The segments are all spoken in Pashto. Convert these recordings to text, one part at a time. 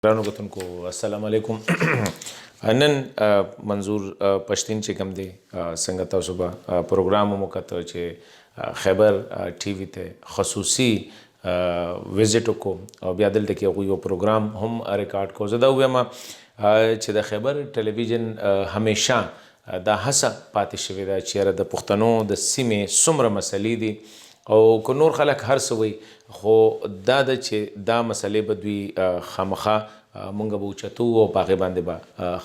ګرانو کتونکو السلام علیکم. نن منظور پشتین چې کوم دی څنګه تاسو به پروګرام مو کته چې خیبر ټي وي ته خصوصي وزټ وکړو او بیا دلته کې هغوی یو پروګرام هم ریکارډ کو. زه دا ووایم چې د خیبر ټلویزیون همیشه دا هڅه پاتې شوې ده چې د پښتنو د سیمې څومره مسلې دي او که نور خلک هر څه وایي خو دا ده چې دا مسلې به دوی خامخا مونږ به اوچتو او په هغې باندې به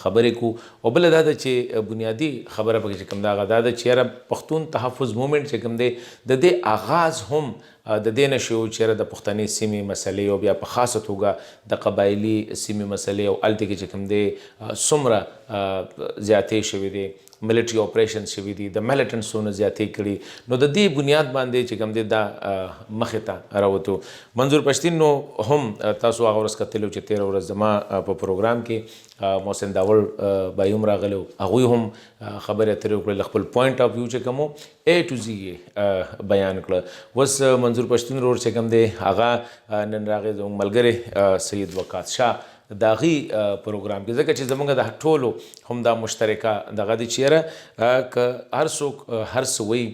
خبرې کوو. او بله دا ده چې بنیادي خبره پکې چې کوم دا هغه دا ده چې یاره پښتون تحفظ مومنټ چې کوم دی د دې آغاز هم د دې نه شو چې یاره د پښتنې سیمې مسلې او بیا په خاصه توګه د قبایلي سیمې مسلې او هلته کې چې کوم دی څومره زیاتې شوي دي، ملټري اپریشن شوي دي، د ملیټنټسونو زیاتې کړي، نو د دې بنیاد باندې چې کوم دی دا مخې ته راوتو. منظور پشتین نو هم تاسو هغه ورځ کتلو چې 13 ورځ زما په پروګرام کې محسن داول بایي هم راغلی و، هغوی هم خبرې اترې وکړې، خپل پوینټ آف ویو چې کوم و A to Z یې بیان کړه. اوس منظور پشتین ورور چې کوم دی هغه نن راغی زموږ ملګری سید وقاص شاه د هغې پروګرام کې، ځکه چې زموږ د ټولو هم دا مشترکه دغه دی چې یاره که هر څوک هر څه وایي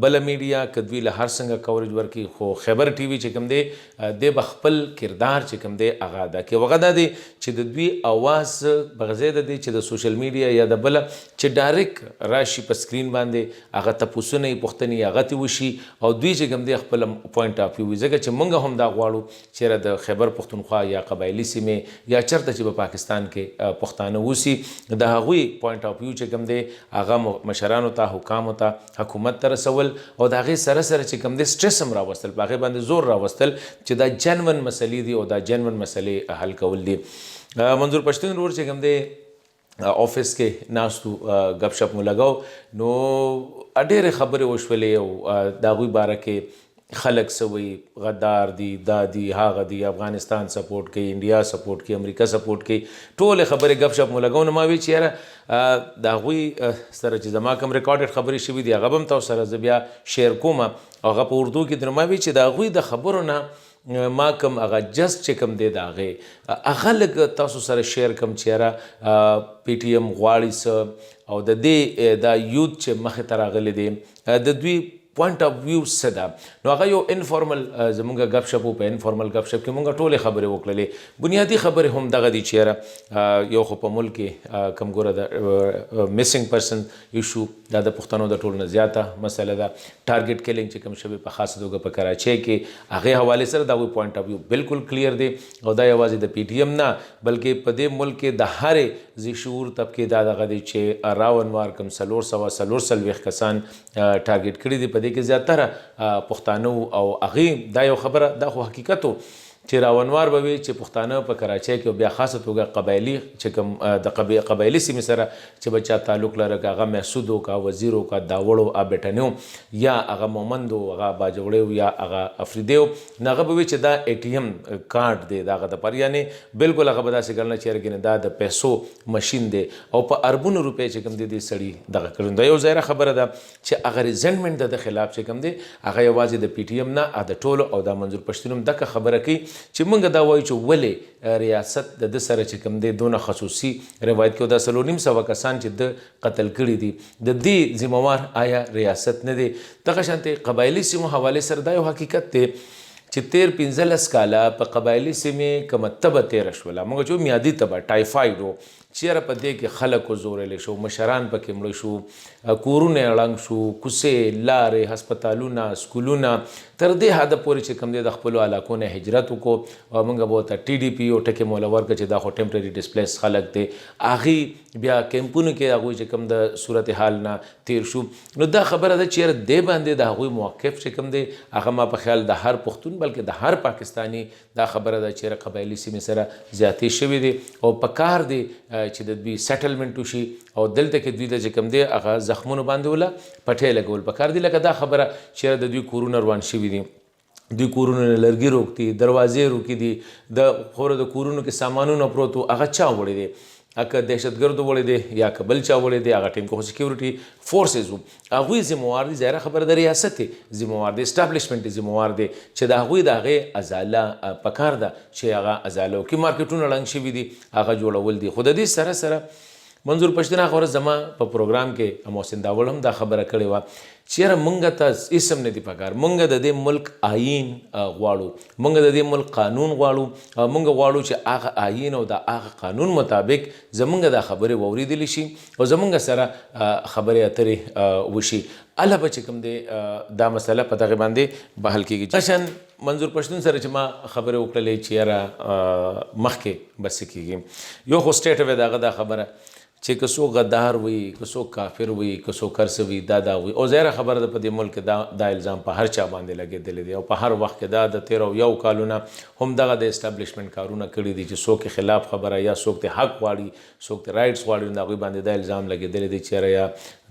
بله میډیا که دوی له هر څنګه کوریج ورکړي خو خیبر ټي وي چې کوم دی دی به خپل کردار چې کوم دی هغه ادا کوي. هغه دا دی چې د دوی اواز بغځې د دی چې د سوشل میډیا یا د بله چې ډایرکټ راشي په سکرین باندې هغه تپوسونه یې پوښتنې هغه ترې وشي او دوی چې کوم دی خپل پوینټ آف ویو وي. ځکه چې موږ هم دا غواړو چې یاره د خیبر پښتونخوا یا قبایلي سیمې یا چېرته چې په پاکستان کې پښتانه اوسي د هغوی پوینټ آف ویو چې کوم دی هغه مشرانو ته، حکامو ته، حکومت ته رسول او د هغې سره سره چې کوم دی سټرس هم راوستل، په هغې باندې زور راوستل چې دا جنون مسلې دي او دا جنون مسلې حل کول دي. منظور پشتین ورور چې کوم دی آفس کې ناستو ګپ شپ مو لګاو نو ډېرې خبرې وشولې او د هغوی باره کې خلک څه وایي، غدار دي، دا دي، هغه دي، افغانستان سپورټ کوي، انډیا سپورټ کوي، امریکا سپورټ کوي، ټولې خبرې ګپ شپ مو لګو. نو ما وی چې یاره د هغوی سره چې زما کوم ریکارډډ خبرې شوي دي هغه به هم تاسو سره زه بیا شیر کوم، هغه په اردو کې. نو ما وی چې د هغوی د خبرو نه ما کوم هغه جست چې کوم دی د هغې هغه لږ تاسو سره شیر کوم چې یاره پی ټي ایم غواړي څه او د دې دا یوت چې مخې ته راغلی دی د دوی پوینټ آف ویو څه ده. نو هغه یو انفارمل زموږ ګپ شپ و، په انفارمل ګپ شپ کې موږ ټولې خبرې وکړلې. بنیادي خبرې هم دغه دي چې یاره یو خو په ملک کې کوم ګوره د میسنګ پرسن ایشو دا د پښتنو د ټولو نه زیاته مسله ده. ټارګټ کیلنګ چې کوم شوی په خاصه توګه په کراچۍ کې هغې حوالې سره د هغوی پوینټ آف ویو بالکل کلیر دی او دا یوازې د پی ټي ایم نه بلکې په دې ملک کې د هرې ذی شعور طبقې دا دغه دی چې راونوار کوم 440 کسان ټارګټ کړي دي. په دې کې زیاتره پښتانه او هغې دا یو خبره دا خو حقیقت و چې راونوار به وي چې پښتانه په کراچۍ کې بیا خاصه توګه قبایلي چې کوم د قبایلي سیمې سره چې به چا تعلق لره که هغه محسود و که وزیر و که داوړ و بیټنی یا هغه مومند و هغه باجوړی و یا هغه افریدی و نو هغه به وي چې دا اے ټي ایم کارډ دی د هغه دپاره، یعنې بالکل هغه به داسې ګڼله چې یاره دا د پیسو مشین دی او په اربونو روپۍ چې کوم دی دې سړي دغه کړی. دا یو ظاهره خبره ده چې هغه ریزنټمنټ د خلاف چې کوم دی هغه یوازې د پی ټي ایم نه د ټولو او د منظور پشتین هم دغه خبره کوي چې موږ دا وایو چې ولې ریاست د ده سره چې کوم دی دونه خصوصي روایت کې دا 450 کسان چې ده قتل کړي دي د دې ذمهوار آیا ریاست نه دی؟ دغه شانتې قبایلي سیمو حوالې سره دا یو حقیقت دی چې 13-15 کاله په قبایلي سیمې کومه تبه تېره شوله، موږ چې میادي تبه ټایفاید و چې یاره په دې کې خلک وزورلی شو، مشران پکې مړه شو، کورونه یې ړنګ شو، کوڅې، لارې، هسپتالونه، سکولونه، تر دې حده پورې چې کوم دی د خپلو علاقو نه هجرت وکړو او موږ به ورته ټي ډي پي او ټکې موله ورکړه چې دا خو ټمپرري ډسپلیس خلک دی. هغې بیا کیمپونو کې هغوی چې کوم د صورت حال نه تیر شو. نو دا خبره ده چې یاره دې باندې د هغوی موقف چې کوم دی هغه ما په خیال د هر پښتون بلکې د هر پاکستاني دا خبره ده چې یاره قبایلي سیمې سره زیاتې شوي دي او په کار دی چې د دوی سیټلمنټ وشي او دلته کې دوی ته چې کوم دی هغه زخمونو باندې وله پټۍ لګول پکار دي. لکه دا خبره چې د دوی کورونه روان شوي دي، دوی کورونو نه لرګي روک دي، دروازې روکي دي، د خوره د کورونو کې سامانونه پروت و هغه چا وړی دی که دهشتګردو وړی دی یا که بل چا وړی دی هغه ټیم کې خو سکیورټي فورسز وو هغوی ذمهوار دي ظاهره خبره د ریاست دی ذمهوار دی اسټابلیشمنټ ذمهوار دی چې د هغوی د هغې ازاله پکار ده چې هغه ازاله وکړي مارکیټونه ړنګ شوي دي هغه جوړول دي خو د دې سره سره منظور پښتین هغه ورځ زما په پروګرام کې محسن داول هم دا خبره کړې وه چې یاره مونږ ته اسم نه دي پکار مونږ د دې ملک آیین غواړو مونږ د دې ملک قانون غواړو مونږ غواړو چې هغه آیین او د هغه قانون مطابق زمونږ دا خبرې واورېدلی شي او زمونږ سره خبرې اترې وشي الله به چې کوم دی دا مسله په دغې باندې بحل کېږي جشن منظور پښتون سره چې ما خبرې وکړلې چې یاره مخکې به څه کېږي یو خو سټیټ وی د هغه دا خبره چې که څوک غدار وي که څوک کافر وي که څوک هر څه وي دا وي او ظاهره خبره ده په دې ملک کې دا الزام په هر چا باندې لګېدلی دی او په هر وخت کې دا د 13 کالونه هم دغه د اسټابلیشمنټ کارونه کړي دي چې څوک خلاف خبره یا څوک ته حق غواړي څوک ته رایټس غواړي د هغوی باندې دا الزام لګېدلی دی چې یاره یا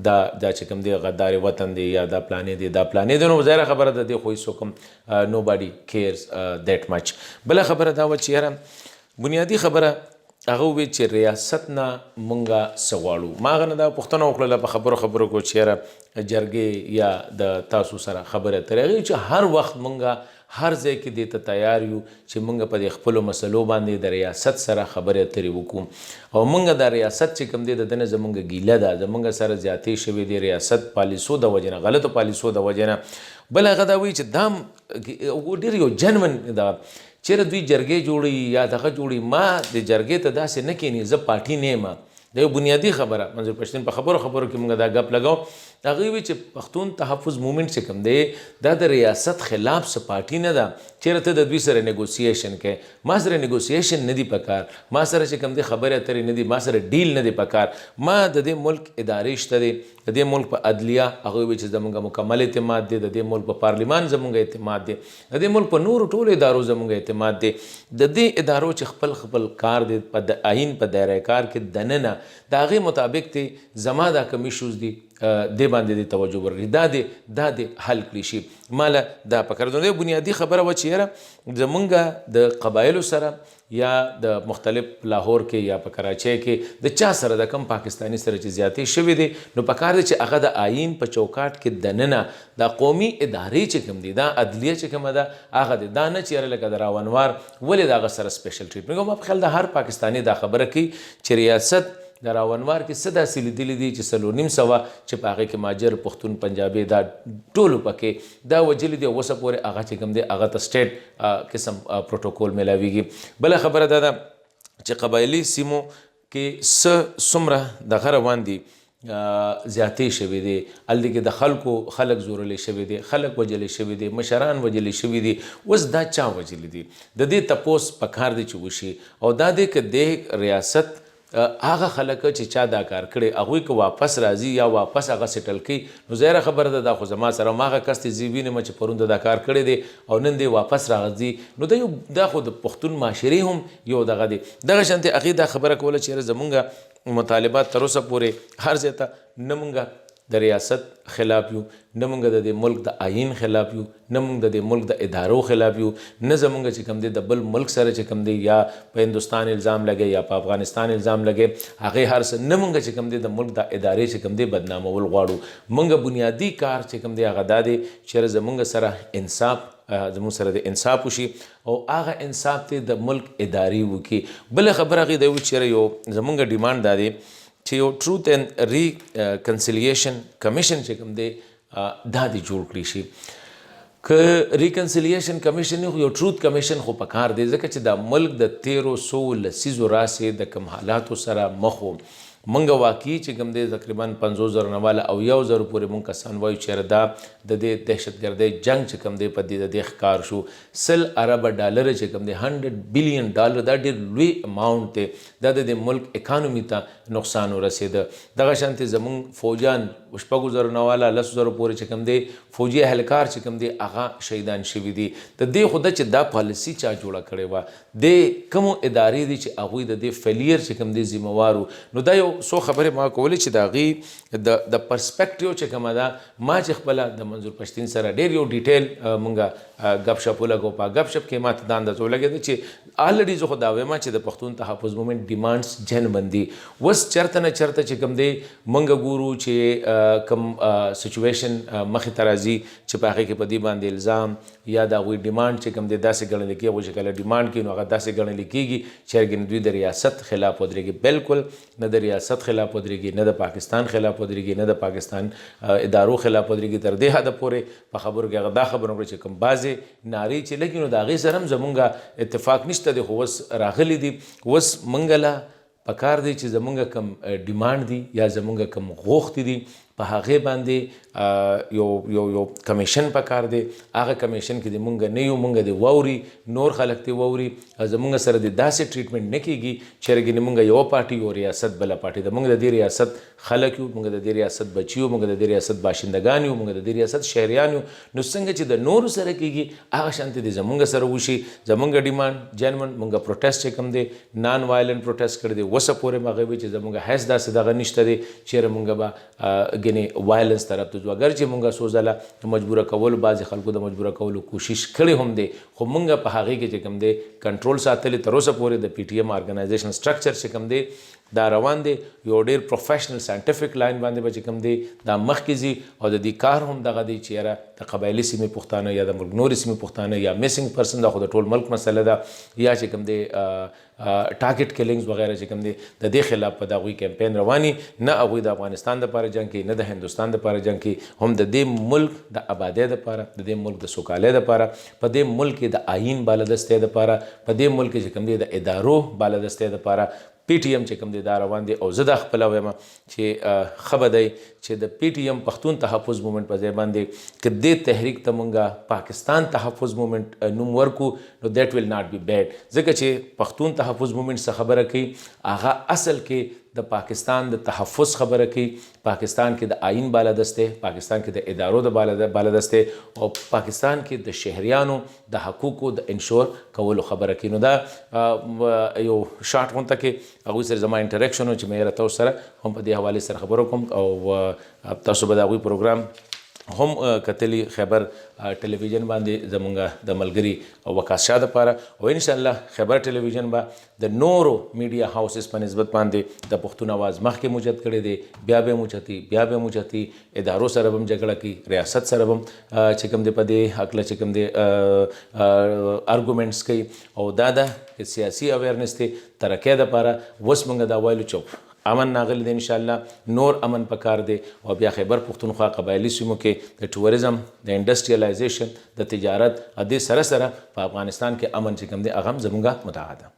دا چې کوم دی غدار وطن دی یا دا پلانې دی دا پلانې دی نو ظاهره خبره ده دی خو هېڅوک هم نو باډي کیرز دیټ مچ بله خبره دا وه چې یاره بنیادي خبره هغه وویل چې ریاست نه مونږه څه غواړو ما هغه نه دا پوښتنه وکړله په خبرو کو چې یاره جرګې یا د تاسو سره خبرې اترې هغې چې هر وخت مونږه هر ځای کې دې ته تیار یو چې مونږ په دې خپلو مسلو باندې د ریاست سره خبرې اترې وکړو او مونږ د ریاست چې کوم دی د ده نه زمونږ ګیله ده زمونږ سره زیاتې شوې دي ریاست پالیسو د وجې نه غلطو پالیسو د وجې نه بل هغه دا وایي چې دا ډېر یو جنون دا چیرې دوی جرګې جوړوي یا دغه جوړوي ما د جرګې ته داسې نه کښېني زه پارټي نه یم د یو بنیادي خبره منظور پښتین په خبرو کې موږ دا ګپ لګاو هغوی وایي چې پښتون تحفظ مومنټ چې کوم دی دا د ریاست خلاف څه پارټي نه ده چیرې ته د دوی سره نیګوسیشن کوې ما سره نیګوسیشن نه دي پکار ما سره چې کوم دی خبرې اترې نه دي ما سره ډیل نه دی پکار ما د دې ملک ادارې شته دی د دې ملک په عدلیه هغوی وایي چې زموږ مکمل اعتماد دی د دې ملک په پارلیمان زموږ اعتماد دی د دې ملک په نورو ټولو ادارو زموږ اعتماد دی د دې ادارو چې خپل کار دی په آیین په دایره کار کې دننه د هغې مطابق دی زما دا کوم ایشوز دي دې باندې دې توجه ورکړي دا دې حل کړي شي ماله دا پکار دی بنیادي خبره وه چې یاره زمونږ د قبایلو سره یا د مختلف لاهور کې یا په کراچۍ کې د چا سره د کم پاکستاني سره چې زیاتې شوي دي نو پکار دی چې هغه د آیین په چوکاټ کې دننه دا قومي ادارې چې کوم دي دا عدلیه چې کومه ده هغه دی دا نه چې یاره لکه د راونوار ولې د هغه سره سپیشل ټریټمنټ ما په خیال د هر پاکستاني دا خبره کوي چې ریاست د راونوار کې څه داسې لیدلي دي چې 4.5 چې په هغې کې ماجر پښتون پنجابي دا ټولو پکې دا وجلي دي اوسه پورې هغه چې کوم دی هغه ته سټیټ قسم پروټوکول میلاویږي بله خبره دا ده چې قبایلي سیمو کې څومره دغه روان دي زیاتې شوي دي هلته کې د خلک زورلی شوي دي خلک وجلی شوي دي مشران وجلی شوي دي اوس دا چا وجلی دي د دې تپوس پکار دی چې وشي او دا دی که د ریاست هغه خلک چې چا دا کار کړی هغوی که واپس راځي یا واپس هغه سیټل کوي نو ظاهره خبره ده دا خو زما سره هماغه کس دی زه وینم چې پرون دا کار کړی دی او نن دی واپس راځي نو دا خو د پښتون معاشرې هم یو دغه دی دغه شانتې هغې دا خبره کوله چې یاره زمونږ مطالبات تر اوسه پورې هر ځای ته نه مونږ د ریاست خلاف یو نه مونږ د دې ملک د آیین خلاف یو نه مونږ د دې ملک د ادارو خلاف یو نه زمونږ چې کوم دی د بل ملک سره چې کوم دی یا په هندوستان الزام لګي یا په افغانستان الزام لګي هغې هر څه نه مونږ چې کوم دی د ملک د ادارې چې کوم دی بدنامول غواړو مونږ بنیادي کار چې کوم دی هغه دا دی چې زمونږ سره انصاف زموږ سره د انصاف وشي او هغه انصاف ته د ملک ادارې وکړي بله خبره هغې دی چې یو زمونږ ډیمانډ دا دی چې یو ټروت اینډ ریکنسیلیشن کمیشن چې کوم دی دا دې جوړ کړي شي که ریکنسیلیشن کمیشن یو ټروت کمیشن خو پکار دی ځکه چې دا ملک د 1300 لسیزو راسې د کوم حالاتو سره مخ و مونږ واقعي چې کوم دی تقریبا 50,000 نه والا او 1,000 پورې مونږ کسان وایو چې دا د دې دهشتګردۍ جنګ چې کوم دی په دې د دې ښکار شو 100 اربه ډالر چې کوم دی $100 بلین دا ډېر لوی اماونټ دی دا د دې ملک اکانومي ته نقصان ورسېده دغه شانتې زمونږ فوجان 6,000 نه والا 10,000 پورې چې کوم دی فوجي اهلکار چې کوم دی هغه شهیدان شوي دي د دې خو ده چې دا پالیسي چا جوړه کړې وه د کومو ادارې دي چې هغوی د دې فیلیر چې کوم دی ذمهوار نو دا یو څو خبرې ما کولې چې د هغې د پرسپیکټیو چې کومه ده ما چې خپله د منظور پشتین سره ډېر یو ډیټیل مونږه ګپ شپ ولګو په ګپ شپ کې ماته دا اندازه ولګېده چې آلریډي زه خو دا وایم چې د پښتون تحفظ مومنټ ډیمانډس جن بندي اوس چېرته نه چېرته چې کوم دی مونږ ګورو چې کوم سچویشن مخې ته راځي چې په هغې کې په دې باندې الزام یا د هغوی ډیمانډ چې کوم دی داسې ګڼل کېږي هغوی چې کله ډیمانډ کوي نو هغه داسې ګڼل کېږي چې هرګې دوی د ریاست خلاف ودرېږي بالکل نه د ریاست خلاف ودرېږي نه د پاکستان خلاف ودرېږي نه د پاکستان ادارو خلاف ودرېږي تر دې حده پورې په خبرو کې هغه دا خبره وکړه چې کوم بعضې نارې چې لګي نو د هغې سره هم زمونږ اتفاق نشته دی خو اوس راغلی دي اوس مونږ له پکار دی چې زمونږ کم ډیمانډ دي یا زمونږ کم غوښتې دي په هغې باندې یو کمیشن پکار دی هغه کمیشن کې د مونږ نه یو مونږ د واوري نور خلک دی واوري زمونږ سره د داسې ټریټمنټ نه کېږي چې رګنې مونږ یو پارټي یو ریاست بله پارټي د مونږ د دې ریاست خلک یو مونږ د دې ریاست بچي یو مونږ د دې ریاست باشندگان یو مونږ د دې ریاست شهریان یو نو څنګه چې د نورو سره کېږي هغه شانتې د زمونږ سره وشي زمونږ ډیمانډ جنمن مونږ پروټیسټ چې کوم دی نان وایلنټ پروټیسټ کړی دی وسه پورې هغه وي چې زمونږ هیڅ داسې دغه نشته دی چېرې مونږ به ګنې وایلنس طرف ته ځو اگر چې مونږ څو ځله د مجبوره کولو بعضې خلکو د مجبوره کولو کوشش کړې هم دی خو مونږ په هغې کې چې کوم دی کنټرول ساتلی تر اوسه پورې د پی ټي ایم ارګنایزیشن سټرکچر چې کوم دی دا روان دی یو ډېر پروفیشنل ساینټیفیک لاین باندې به چې کوم دی دا مخکې ځي او د دې کار هم دغه دی چې یاره د قبایلي سیمې پښتانه یا د ملک نورې سیمې پښتانه یا میسنګ پرسن دا خو د ټول ملک مسله ده یا چې کوم دی ټارګټ کلینګز وغیره چې کوم دی د دې خلاف په د هغوی کیمپین رواني نه هغوی د افغانستان دپاره جنګ کوي نه د هندوستان دپاره جنګ کوي هم د دې ملک د آبادۍ دپاره د دې ملک د سوکالۍ دپاره په دې ملک کې د آیین بالادستۍ دپاره په دې ملک کې چې کوم دی د ادارو بالادستۍ دپاره پی ټي ایم چې کوم دی دا روان دی او زه دا خپله وایم چې ښه به دی چې د پی ټي ایم پښتون تحفظ مومنټ په ځای باندې که دې تحریک ته مونږ پاکستان تحفظ مومنټ نوم ورکو نو دیٹ ول ناٹ بی بیډ ځکه چې پښتون تحفظ مومنټ څه خبره کوي هغه اصل کې د پاکستان د تحفظ خبره کوي پاکستان کې د آیین بالادسته پاکستان کې د ادارو د بالادسته او پاکستان کې د شهریانو د حقوقو د انشور کولو خبره کوي نو دا یو شارټ غونته کې هغوی سره زما انټریکشن و چې مې راته سره هم په دې حوالې سره خبرو کوم او تاسو به د هغوی پروګرام هم کتلی خیبر ټلویزیون باندې زمونږ د ملګري وقاص شاه دپاره او انشاءالله خیبر ټلویزیون به د نورو میډیا هاوسز په نسبت باندې د پښتون اواز مخکې موجود کړی دی بیا به موچتي ادارو سره به هم جګړه کوي ریاست سره به هم چې کوم دی په دې هکله چې کوم دی ارګومنټس کوي او دا د سیاسي اویرنس دی ترقۍ دپاره اوس موږ دا وایلو چوپ امن ناغلی دی انشاءالله نور امن پکار دی او بیا خیبر پښتونخوا قبایلي سیمو کې د ټوریزم د انډسټریالایزیشن د تجارت دې سره سره په افغانستان کې امن چې کوم دی هغه هم زموږ مدعا ده